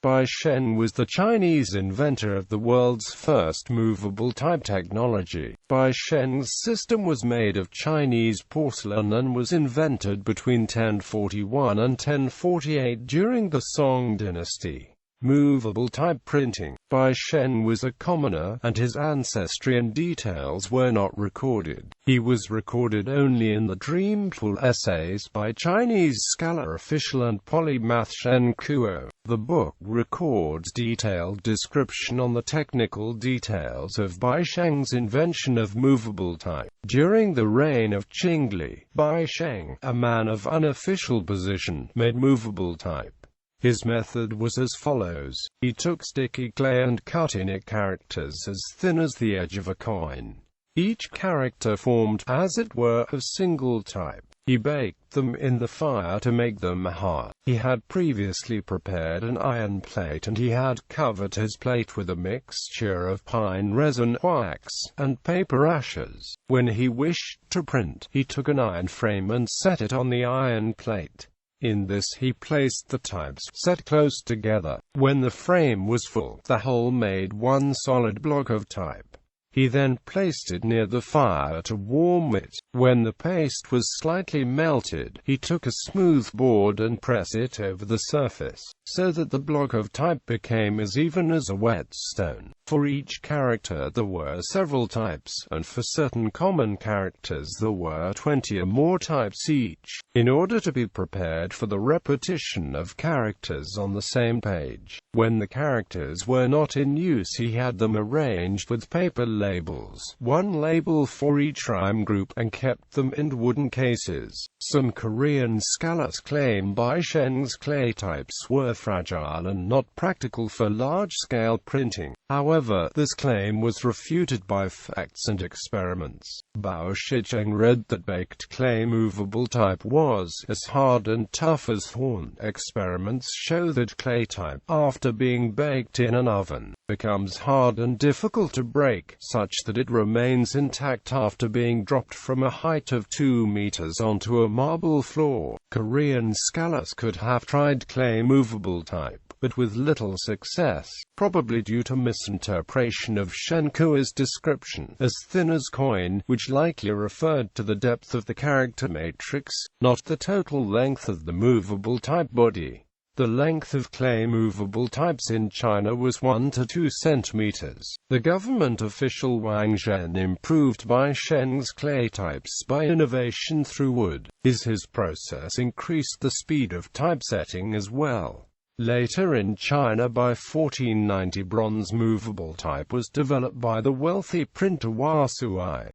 Bi Sheng was the Chinese inventor of the world's first movable type technology. Bi Sheng's system was made of Chinese porcelain and was invented between 1041 and 1048 during the Song dynasty. Movable type printing. Bi Sheng was a commoner, and his ancestry and details were not recorded. He was recorded only in the Dreamful essays by Chinese scholar official and polymath Shen Kuo. The book records detailed description on the technical details of Bi Sheng's invention of movable type. During the reign of Qingli, Bi Sheng, a man of unofficial position, made movable type. His method was as follows. He took sticky clay and cut in it characters as thin as the edge of a coin. Each character formed, as it were, a single type. He baked them in the fire to make them hard. He had previously prepared an iron plate, and he had covered his plate with a mixture of pine resin, wax, and paper ashes. When he wished to print, he took an iron frame and set it on the iron plate. In this he placed the types, set close together. When the frame was full, the whole made one solid block of type. He then placed it near the fire to warm it. When the paste was slightly melted, he took a smooth board and pressed it over the surface, so that the block of type became as even as a whetstone. For each character there were several types, and for certain common characters there were 20 or more types each. In order to be prepared for the repetition of characters on the same page, when the characters were not in use, he had them arranged with paper labels, one label for each rhyme group, and kept them in wooden cases. Some Korean scholars claim Bi Sheng's clay types were fragile and not practical for large-scale printing. However, this claim was refuted by facts and experiments. Bi Sheng read that baked clay movable type was as hard and tough as horn. Experiments show that clay type, after being baked in an oven, becomes hard and difficult to break, such that it remains intact after being dropped from a height of 2 meters onto a marble floor. Korean scholars could have tried clay movable type, but with little success, probably due to misinterpretation of Shen Kuo's description as thin as coin, which likely referred to the depth of the character matrix, not the total length of the movable type body. The length of clay movable types in China was 1 to 2 centimeters. The government official Wang Zhen improved Bi Sheng's clay types by innovation through wood. His process increased the speed of typesetting as well. Later in China by 1490, bronze movable type was developed by the wealthy printer Hua Sui.